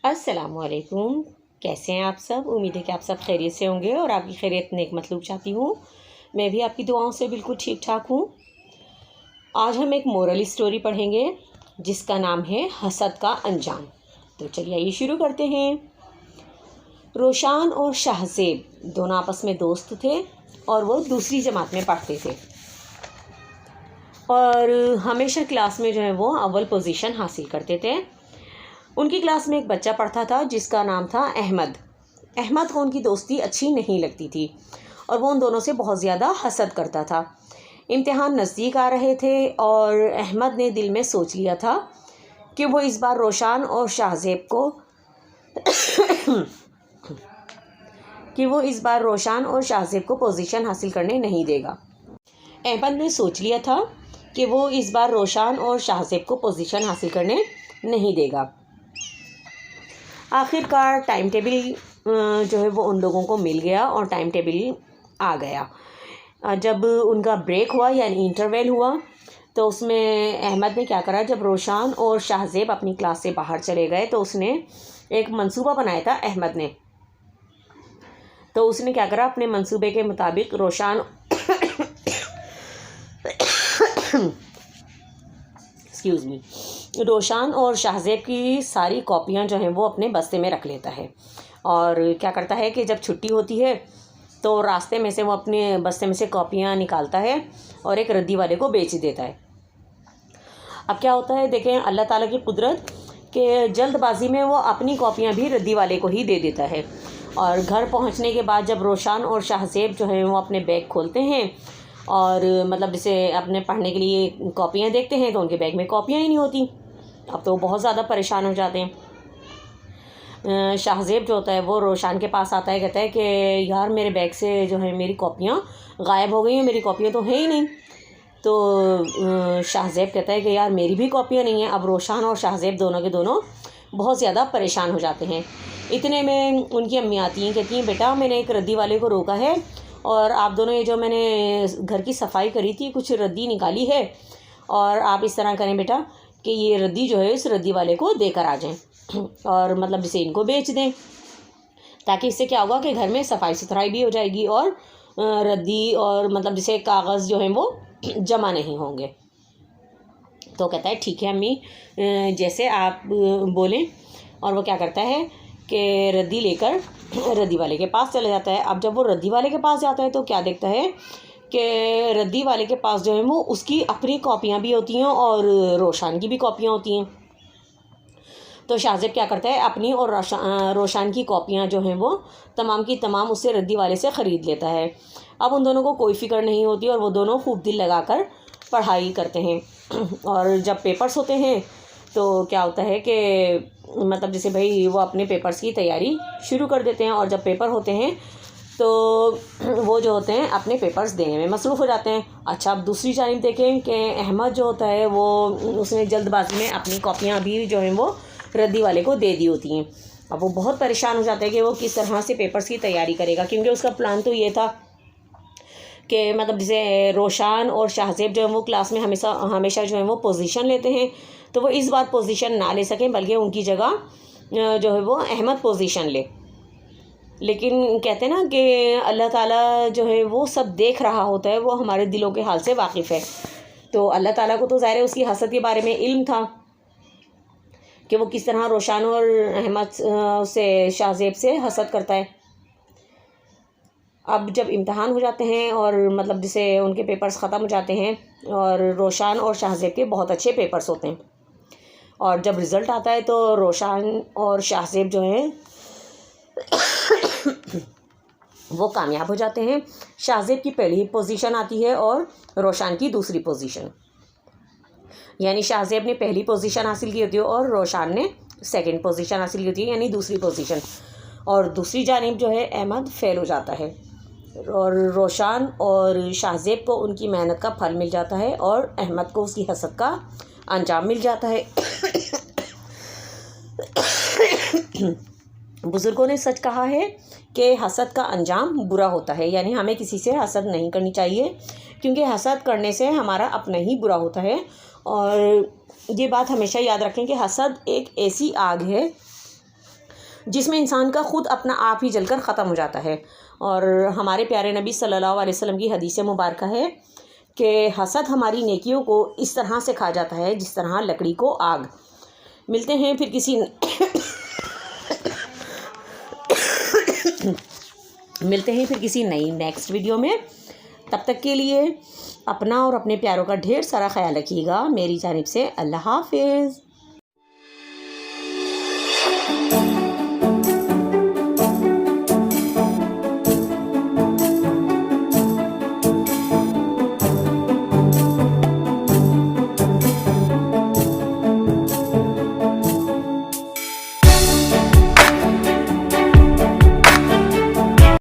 अस्सलामुअलैकुम। कैसे हैं आप सब? उम्मीद है कि आप सब खैरियत से होंगे और आपकी खैरियत नेक मतलूब चाहती हूँ। मैं भी आपकी दुआओं से बिल्कुल ठीक ठाक हूँ। आज हम एक मोरल स्टोरी पढ़ेंगे जिसका नाम है हसद का अंजाम। तो चलिए ये शुरू करते हैं। रोशान और शाहज़ेब दोनों आपस में दोस्त थे और वो दूसरी जमात में पढ़ते थे और हमेशा क्लास में जो है वो अव्वल पोजीशन हासिल करते थे। उनकी क्लास में एक बच्चा पढ़ता था जिसका नाम था अहमद। अहमद को उनकी दोस्ती अच्छी नहीं लगती थी और वो उन दोनों से बहुत ज़्यादा हसद करता था। इम्तिहान नज़दीक आ रहे थे और अहमद ने दिल में सोच लिया था कि वो इस बार रोशान और शाहज़ेब को पोजीशन हासिल करने नहीं देगा। अहमद ने सोच लिया था कि वो इस बार रोशान और शाहज़ेब को पोजीशन हासिल करने नहीं देगा। आखिरकार टाइम टेबल जो है वो उन लोगों को मिल गया और टाइम टेबल आ गया। जब उनका ब्रेक हुआ यानी इंटरवल हुआ तो उसमें अहमद ने क्या करा, जब रोशान और शाहज़ेब अपनी क्लास से बाहर चले गए तो उसने एक मंसूबा बनाया था अहमद ने। तो उसने क्या करा, अपने मंसूबे के मुताबिक रोशान और शाहज़ेब की सारी कॉपियाँ जो हैं वो अपने बस्ते में रख लेता है और क्या करता है कि जब छुट्टी होती है तो रास्ते में से वो अपने बस्ते में से कॉपियाँ निकालता है और एक रद्दी वाले को बेच देता है। अब क्या होता है, देखें अल्लाह ताला की कुदरत के जल्दबाजी में वो अपनी कॉपियाँ भी रद्दी वाले को ही दे देता है। और घर पहुंचने के बाद जब रोशान और शाहज़ेब जो हैं वो अपने बैग खोलते हैं और मतलब जैसे अपने पढ़ने के लिए कॉपियाँ देखते हैं तो उनके बैग में कॉपियाँ ही नहीं होती। अब तो बहुत ज़्यादा परेशान हो जाते हैं। शाहज़ेब जो होता है वो रोशान के पास आता है, कहता है कि यार मेरे बैग से जो है मेरी कॉपियाँ गायब हो गई हैं, मेरी कॉपियाँ तो हैं ही नहीं। तो शाहज़ेब कहता है कि यार मेरी भी कॉपियाँ नहीं हैं। अब रोशान और शाहज़ेब दोनों के दोनों बहुत ज़्यादा परेशान हो जाते हैं। इतने में उनकी अम्मी आती हैं, कहती हैं बेटा मैंने एक रद्दी वाले को रोका है और आप दोनों ये जो मैंने घर की सफाई करी थी कुछ रद्दी निकाली है और आप इस तरह करें बेटा कि ये रद्दी जो है इस रद्दी वाले को देकर आ जाएं और मतलब जैसे इनको बेच दें, ताकि इससे क्या होगा कि घर में सफाई सुथराई भी हो जाएगी और रद्दी और मतलब जैसे कागज़ जो हैं वो जमा नहीं होंगे। तो कहता है ठीक है अम्मी, जैसे आप बोलें। और वो क्या करता है कि रद्दी लेकर रद्दी वाले के पास चले जाता है। अब जब वो रद्दी वाले के पास जाता है तो क्या देखता है कि रद्दी वाले के पास जो है वो उसकी अपनी कॉपियाँ भी होती हैं और रोशान की भी कॉपियाँ होती हैं। तो शाहज़ेब क्या करता है, अपनी और रोशान की कॉपियाँ जो हैं वो तमाम की तमाम उससे रद्दी वाले से ख़रीद लेता है। अब उन दोनों को कोई फ़िक्र नहीं होती और वो दोनों खूब दिल लगाकर पढ़ाई करते हैं। और जब पेपर्स होते हैं तो क्या होता है कि मतलब जैसे भाई वो अपने पेपर्स की तैयारी शुरू कर देते हैं और जब पेपर होते हैं तो वो जो होते हैं अपने पेपर्स देने में मसरूफ़ हो जाते हैं। अच्छा, अब दूसरी जानिब देखें कि अहमद जो होता है वो उसने जल्दबाजी में अपनी कॉपियाँ भी जो हैं वो रद्दी वाले को दे दी होती हैं। अब वो बहुत परेशान हो जाता है कि वो किस तरह से पेपर्स की तैयारी करेगा, क्योंकि उसका प्लान तो ये था कि मतलब जैसे रोशान और शाहज़ेब जो है वो क्लास में हमेशा जो है वो पोजीशन लेते हैं, तो वो इस बार पोजीशन ना ले सकें बल्कि उनकी जगह जो है वो अहमद पोजीशन ले। लेकिन कहते हैं ना कि अल्लाह ताला जो है वो सब देख रहा होता है, वो हमारे दिलों के हाल से वाकिफ़ है। तो अल्लाह ताला को तो ज़ाहिर है उसकी हसद के बारे में इल्म था कि वो किस तरह रोशान और अहमद से शाहज़ेब से हसद करता है। अब जब इम्तहान हो जाते हैं और मतलब जैसे उनके पेपर्स ख़त्म हो जाते हैं और रोशान और शाहज़ेब के बहुत अच्छे पेपर्स होते हैं और जब रिज़ल्ट आता है तो रोशान और शाहज़ेब जो हैं वो कामयाब हो जाते हैं। शाहज़ेब की पहली पोजीशन आती है और रोशान की दूसरी पोजीशन, यानी शाहज़ेब ने पहली पोजीशन हासिल की होती है और रोशान ने सेकंड पोजीशन हासिल की होती है यानी दूसरी पोजीशन। और दूसरी जानिब जो है अहमद फेल हो जाता है और रोशान और शाहज़ेब को उनकी मेहनत का फल मिल जाता है और अहमद को उसकी हसद का अंजाम मिल जाता है। बुज़ुर्गों ने सच कहा है कि हसद का अंजाम बुरा होता है, यानी हमें किसी से हसद नहीं करनी चाहिए क्योंकि हसद करने से हमारा अपना ही बुरा होता है। और ये बात हमेशा याद रखें कि हसद एक ऐसी आग है जिसमें इंसान का ख़ुद अपना आप ही जलकर ख़त्म हो जाता है। और हमारे प्यारे नबी सल्लल्लाहु अलैहि वसल्लम की हदीस मुबारक है कि हसद हमारी नेकियों को इस तरह से खा जाता है जिस तरह लकड़ी को आग। मिलते हैं फिर किसी नई नेक्स्ट वीडियो में। तब तक के लिए अपना और अपने प्यारों का ढेर सारा ख्याल रखिएगा। मेरी जानिब से अल्लाह हाफ़िज़।